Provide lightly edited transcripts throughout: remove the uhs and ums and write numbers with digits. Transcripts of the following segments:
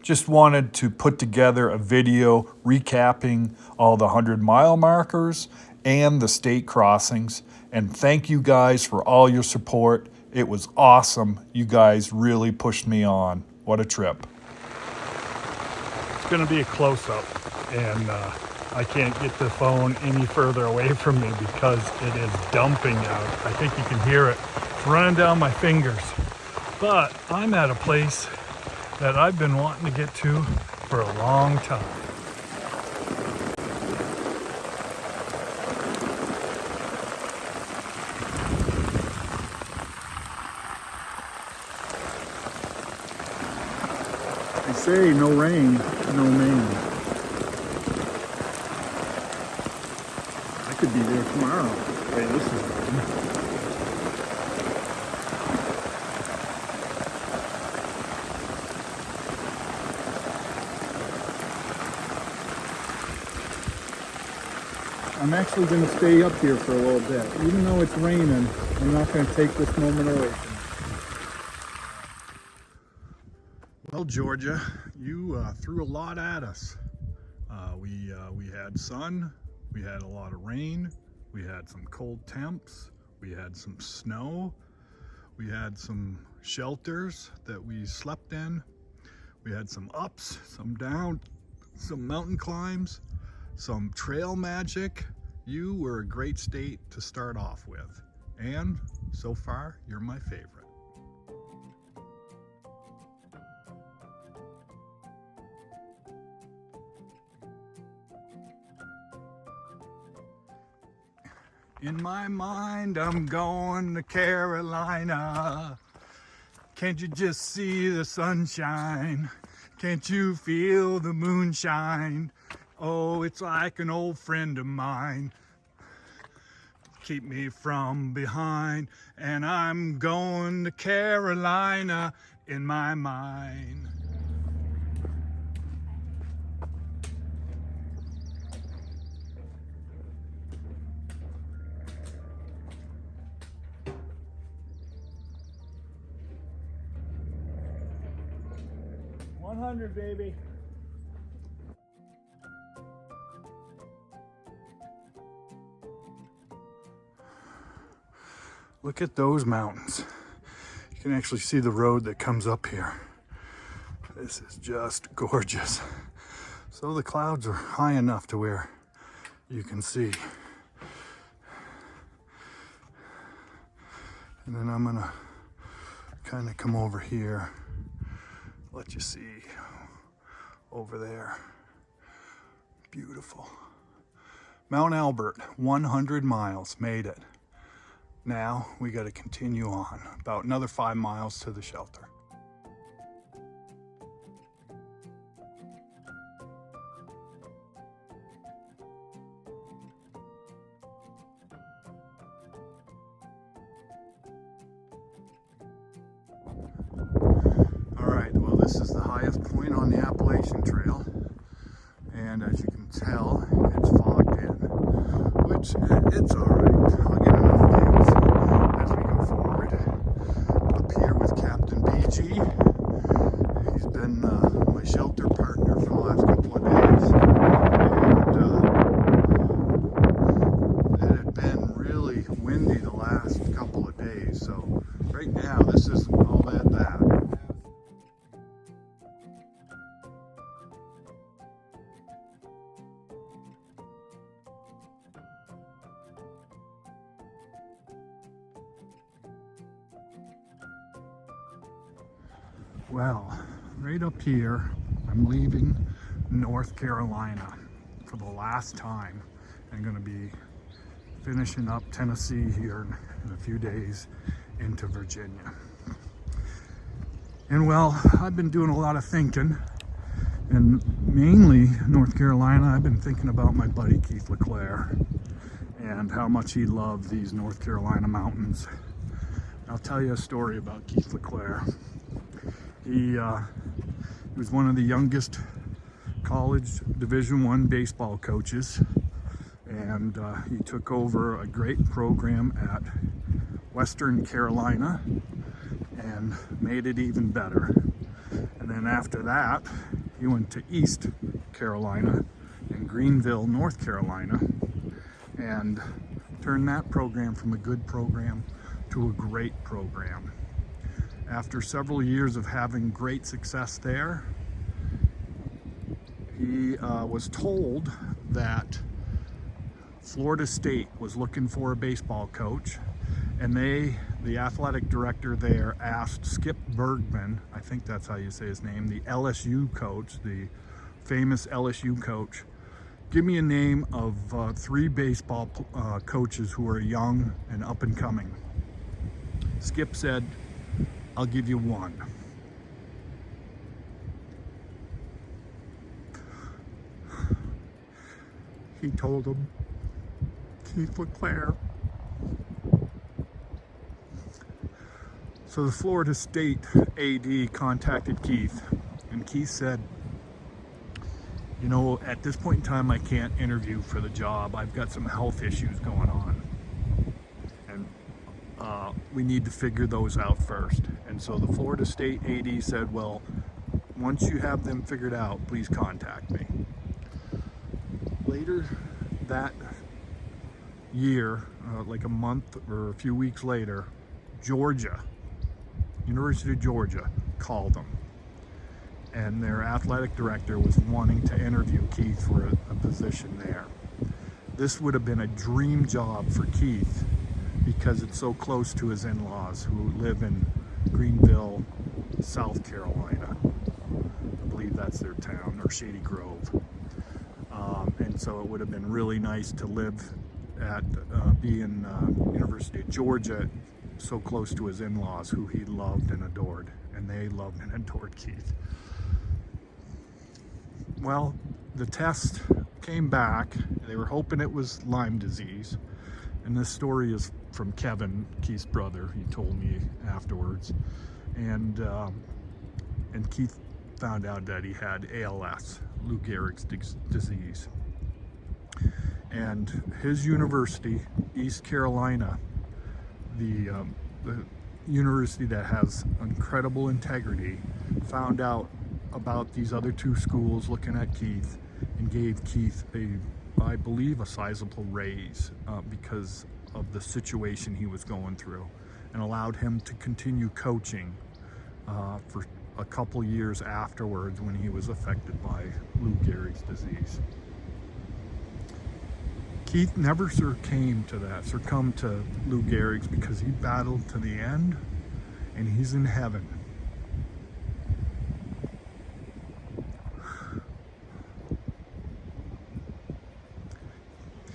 Just wanted to put together a video recapping all the 100-mile markers and the state crossings. And thank you guys for all your support. It was awesome. You guys really pushed me on. What a trip. It's going to be a close-up, and I can't get the phone any further away from me because it is dumping out. I think you can hear it running down my fingers. But I'm at a place that I've been wanting to get to for a long time. They say no rain, no Maine. I could be there tomorrow. Hey, this is rain. I'm actually going to stay up here for a little bit. Even though it's raining, I'm not going to take this moment away from me. Well, Georgia, you threw a lot at us. We had sun, we had a lot of rain, we had some cold temps, we had some snow, we had some shelters that we slept in, we had some ups, some downs, some mountain climbs, some trail magic. You were a great state to start off with, and so far you're my favorite. In my mind, I'm going to Carolina. Can't you just see the sunshine? Can't you feel the moonshine? Oh, it's like an old friend of mine. Keep me from behind, and I'm going to Carolina in my mind. $100, baby. Look at those mountains. You can actually see the road that comes up here. This is just gorgeous. So the clouds are high enough to where you can see. And then I'm gonna kind of come over here, let you see over there. Beautiful. Mount Albert, 100 miles, made it. Now we got to continue on, about another 5 miles to the shelter. All right, well, this is the highest point on the Appalachian Trail, and as you can tell, it's fogged in, which it's all right. I'll get enough days as we go forward. Up here with Captain BG. He's been my shelter partner for the last couple of days, and it had been really windy the last couple of days, so right now this isn't all that bad. Well, right up here, I'm leaving North Carolina for the last time. I'm going to be finishing up Tennessee here in a few days into Virginia. And well, I've been doing a lot of thinking, and mainly North Carolina, I've been thinking about my buddy Keith LeClaire and how much he loved these North Carolina mountains. I'll tell you a story about Keith LeClaire. He was one of the youngest college Division I baseball coaches, and he took over a great program at Western Carolina and made it even better. And then after that, he went to East Carolina in Greenville, North Carolina, and turned that program from a good program to a great program. After several years of having great success there, he was told that Florida State was looking for a baseball coach, and the athletic director there asked Skip Bergman, I think that's how you say his name, the LSU coach, the famous LSU coach, give me a name of 3 baseball coaches who are young and up and coming. Skip said, I'll give you 1. He told him, Keith LeClaire. So the Florida State AD contacted Keith, and Keith said, you know, at this point in time, I can't interview for the job. I've got some health issues going on, and we need to figure those out first. And so the Florida State AD said, well, once you have them figured out, please contact me. Later that year, like a month or a few weeks later, University of Georgia called them, and their athletic director was wanting to interview Keith for a position there. This would have been a dream job for Keith because it's so close to his in-laws who live in Greenville, South Carolina. I believe that's their town, or Shady Grove. And so it would have been really nice to live at, be in University of Georgia, so close to his in-laws who he loved and adored, and they loved and adored Keith. Well, the test came back. They were hoping it was Lyme disease, and this story is from Kevin, Keith's brother. He told me afterwards, and Keith found out that he had ALS, Lou Gehrig's disease. And his university, East Carolina, the university that has incredible integrity, found out about these other 2 schools looking at Keith and gave Keith I believe a sizable raise because of the situation he was going through, and allowed him to continue coaching for a couple years afterwards when he was affected by Lou Gehrig's disease. Keith never succumbed to Lou Gehrig's, because he battled to the end, and he's in heaven.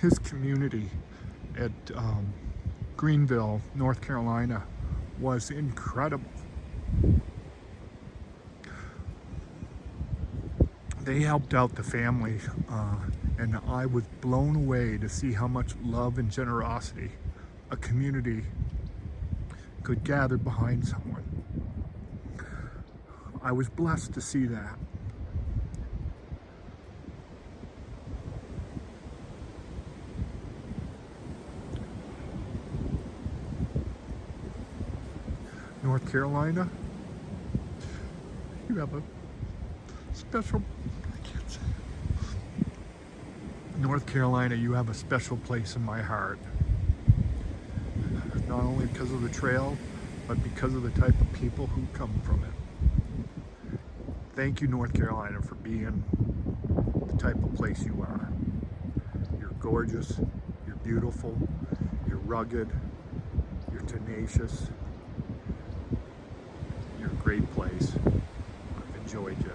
His community at Greenville, North Carolina, was incredible. They helped out the family, and I was blown away to see how much love and generosity a community could gather behind someone. I was blessed to see that. North Carolina, you have a special, North Carolina, you have a special place in my heart. Not only because of the trail, but because of the type of people who come from it. Thank you, North Carolina, for being the type of place you are. You're gorgeous, you're beautiful, you're rugged, you're tenacious. You're a great place. I've enjoyed you.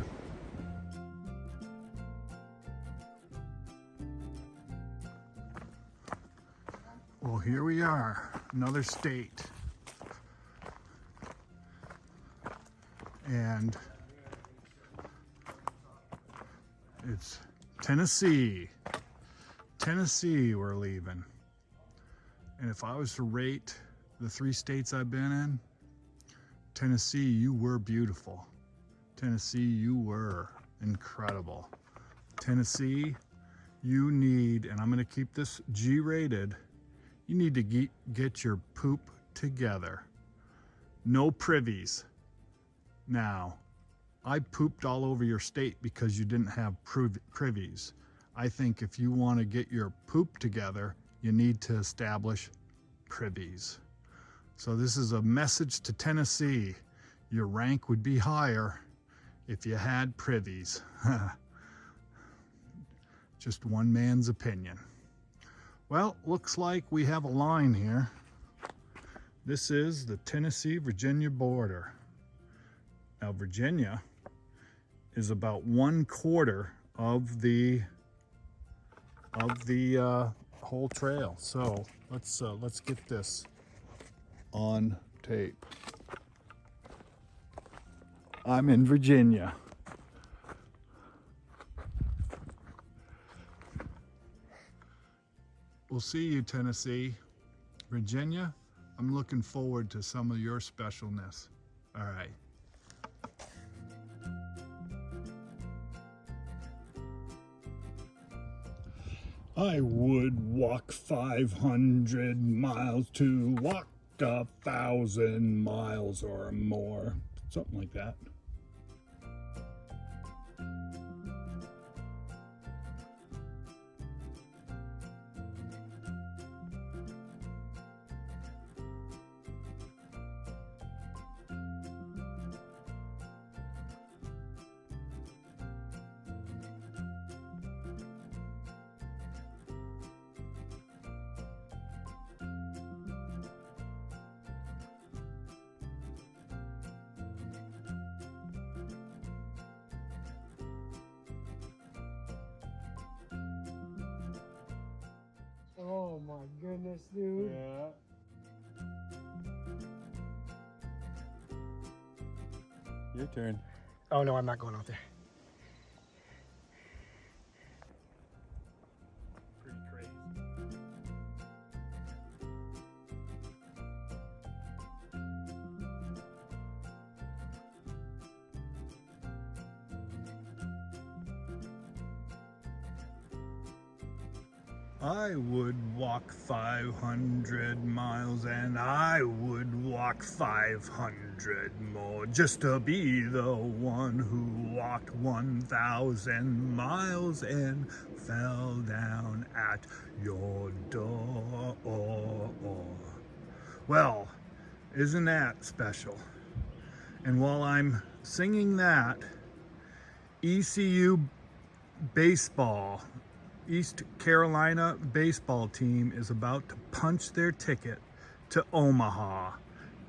Well, here we are, another state. And it's Tennessee. Tennessee we're leaving. And if I was to rate the 3 states I've been in, Tennessee, you were beautiful. Tennessee, you were incredible. Tennessee, you need, and I'm gonna keep this G-rated, you need to get your poop together. No privies. Now, I pooped all over your state because you didn't have privies. I think if you want to get your poop together, you need to establish privies. So this is a message to Tennessee. Your rank would be higher if you had privies. Just one man's opinion. Well, looks like we have a line here. This is the Tennessee-Virginia border. Now, Virginia is about 1/4 of the whole trail. So let's get this on tape. I'm in Virginia. We'll see you, Tennessee. Virginia, I'm looking forward to some of your specialness. All right. I would walk 500 miles to walk 1,000 miles or more. Something like that. Oh my goodness, dude. Yeah. Your turn. Oh no, I'm not going out there. Pretty crazy. I would walk 500 miles and I would walk 500 more just to be the one who walked 1,000 miles and fell down at your door. Well, isn't that special? And while I'm singing that, ECU baseball, East Carolina baseball team is about to punch their ticket to Omaha.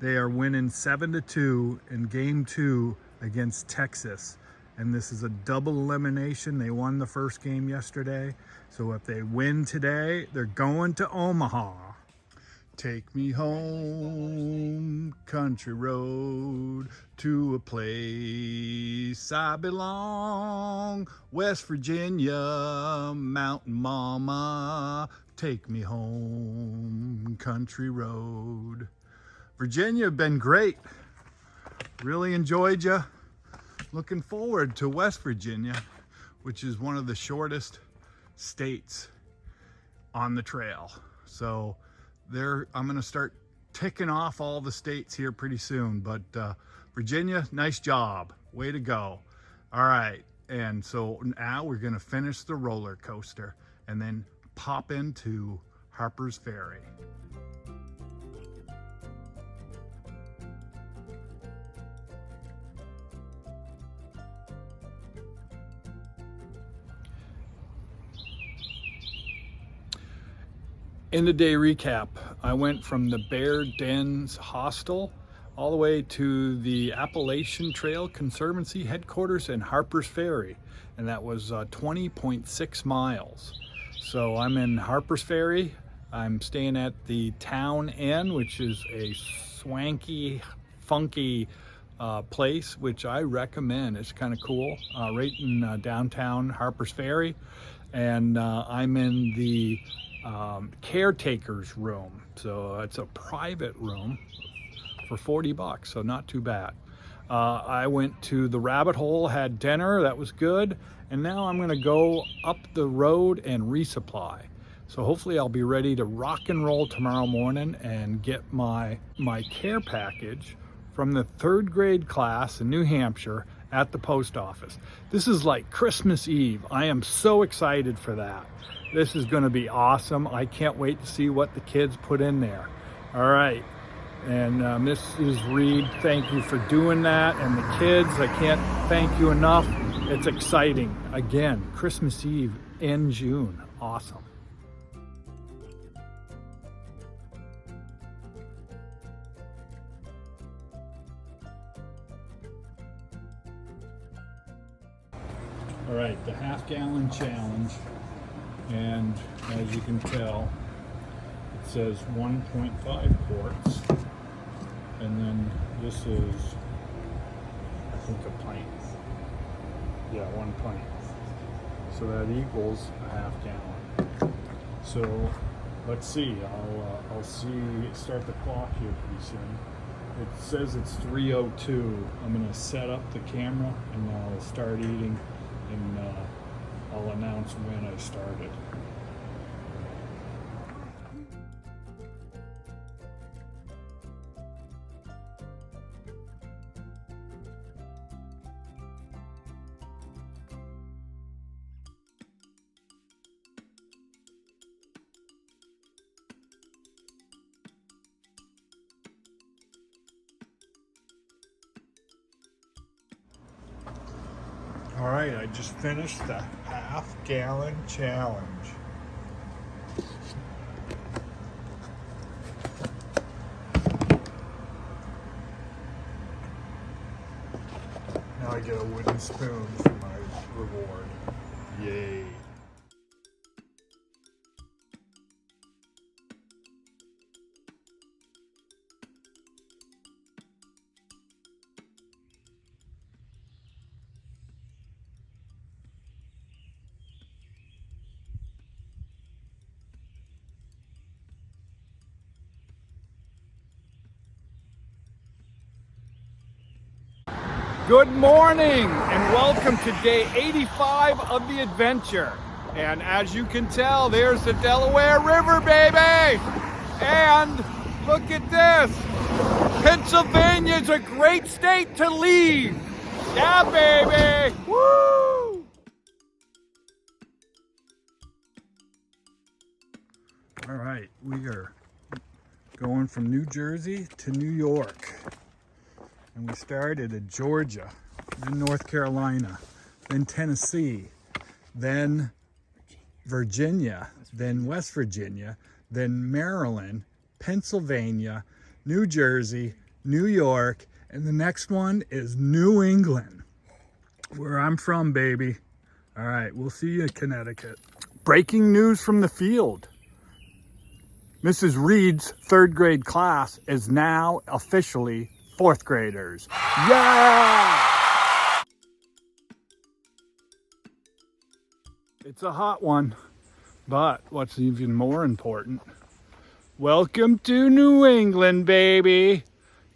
They are winning 7-2 in game 2 against Texas. And this is a double elimination. They won the first game yesterday. So if they win today, they're going to Omaha. Take me home, country road, to a place I belong. West Virginia, mountain mama. Take me home, country road. Virginia, been great. Really enjoyed you. Looking forward to West Virginia, which is one of the shortest states on the trail. So I'm going to start ticking off all the states here pretty soon. But Virginia, nice job. Way to go. All right. And so now we're going to finish the roller coaster and then pop into Harper's Ferry. In the day recap, I went from the Bear Dens Hostel all the way to the Appalachian Trail Conservancy headquarters in Harper's Ferry, and that was 20.6 miles. So I'm in Harper's Ferry. I'm staying at the Town Inn, which is a swanky, funky place, which I recommend. It's kind of cool, right in downtown Harper's Ferry. And I'm in the caretaker's room. So it's a private room for $40, so not too bad. I went to the Rabbit Hole, had dinner, that was good. And now I'm gonna go up the road and resupply. So hopefully I'll be ready to rock and roll tomorrow morning and get my care package from the 3rd grade class in New Hampshire at the post office. This is like Christmas Eve. I am so excited for that. This is gonna be awesome. I can't wait to see what the kids put in there. All right, and Mrs. Reed, thank you for doing that. And the kids, I can't thank you enough. It's exciting. Again, Christmas Eve in June, awesome. All right, the half-gallon challenge, and as you can tell, it says 1.5 quarts, and then this is, I think, a pint. Yeah, 1 pint. So that equals a half gallon. So let's see. I'll start the clock here pretty soon. It says it's 3:02. I'm gonna set up the camera and I'll start eating, and I'll announce when I started. All right, I just finished the half-gallon challenge. Now I get a wooden spoon for my reward. Yay. Good morning and welcome to day 85 of the adventure. And as you can tell, there's the Delaware River, baby! And look at this! Pennsylvania is a great state to leave! Yeah, baby! Woo! All right, we are going from New Jersey to New York. And we started at Georgia, then North Carolina, then Tennessee, then Virginia, then West Virginia, then Maryland, Pennsylvania, New Jersey, New York, and the next one is New England, where I'm from, baby. All right, we'll see you in Connecticut. Breaking news from the field. Mrs. Reed's third grade class is now officially fourth graders. Yeah! It's a hot one, but what's even more important, welcome to New England, baby.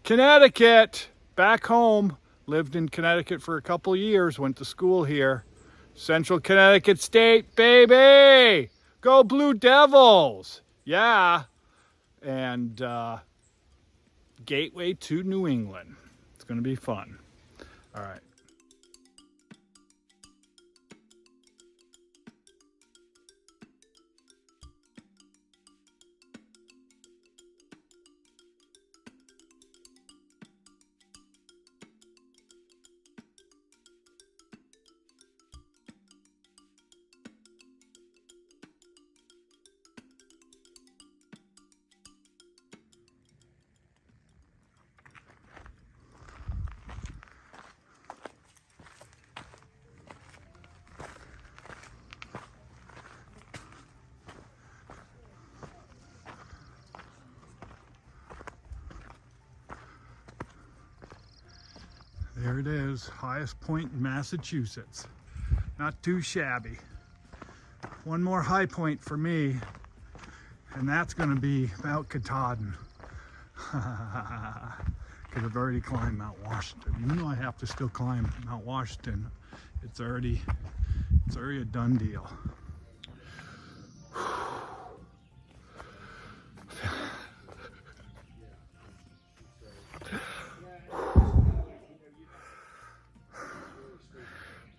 Connecticut, back home. Lived in Connecticut for a couple years, went to school here. Central Connecticut State, baby! Go Blue Devils! Yeah. And gateway to New England. It's going to be fun. All right. There it is, highest point in Massachusetts. Not too shabby. One more high point for me, and that's going to be Mount Katahdin. Because I've already climbed Mount Washington. Even though I have to still climb Mount Washington, it's already a done deal.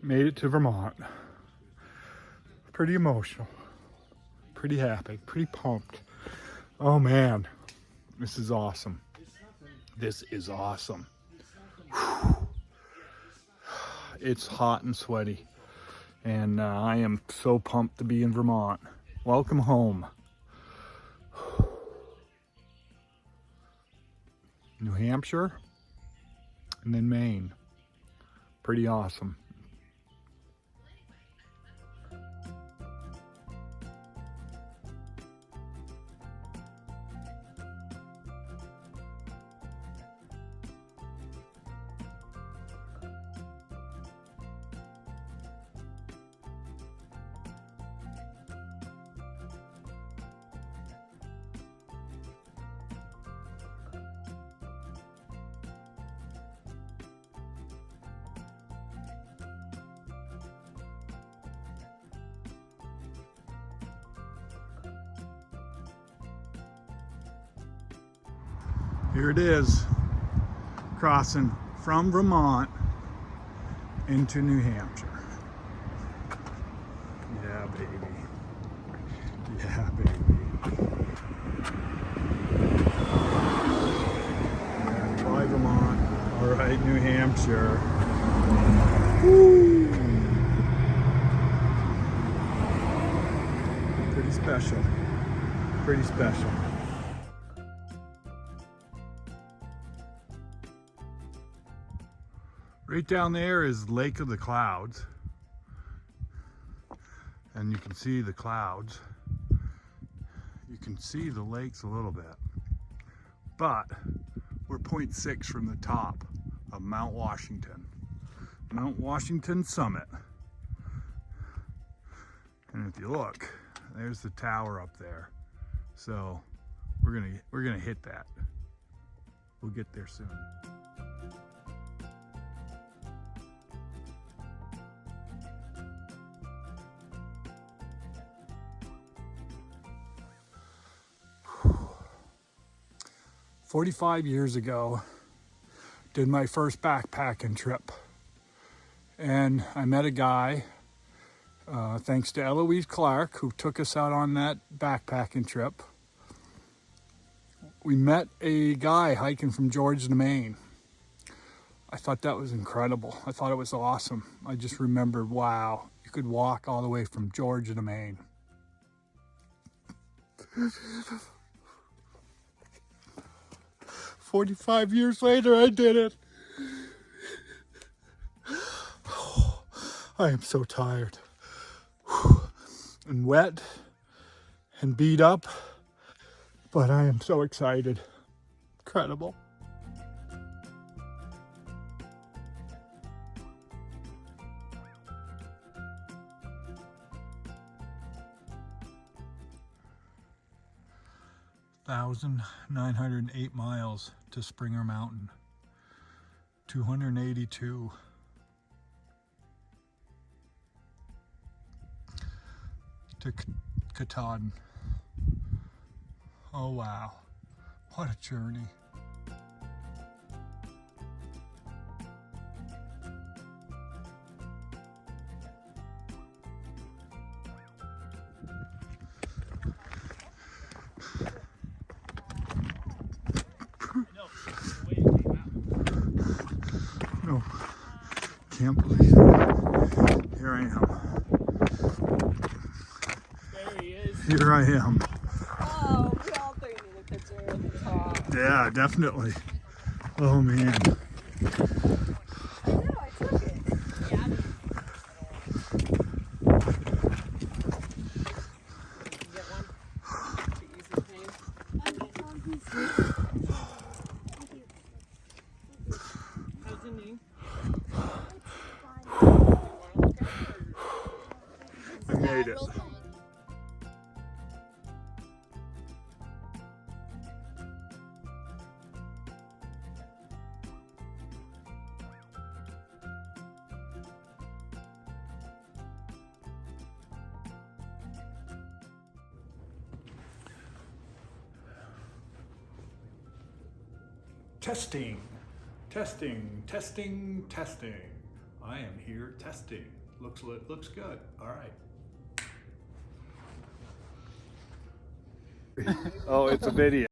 Made it to Vermont. Pretty emotional. Pretty happy. Pretty pumped. Oh man, this is awesome. This is awesome. Whew. It's hot and sweaty, and I am so pumped to be in Vermont. Welcome home. New Hampshire, and then Maine. Pretty awesome. Here it is, crossing from Vermont into New Hampshire. Yeah, baby. Yeah, baby. By Vermont. All right, New Hampshire. Woo! Pretty special. Pretty special. Right down there is Lake of the Clouds, and you can see the clouds. You can see the lakes a little bit, but we're 0.6 from the top of Mount Washington summit. And if you look, there's the tower up there. So we're gonna hit that. We'll get there soon. "45 years ago, did my first backpacking trip, and I met a guy, thanks to Eloise Clark, who took us out on that backpacking trip. We met a guy hiking from Georgia to Maine. I thought that was incredible. I thought it was awesome. I just remembered, wow, you could walk all the way from Georgia to Maine. 45 years later, I did it. I am so tired and wet and beat up, but I am so excited. Incredible. (1,908 miles to Springer Mountain. 282 to Katahdin. Oh wow, what a journey. No, can't believe it. Here I am. There he is. Here I am. Oh, we all three need a picture at the top. Yeah, definitely. Oh man. I know, I took it. Yeah. Get one to ease his pain. How's your knee? I made it. Testing, testing, testing, testing. I am here testing. Looks good. All right. Oh, it's a video.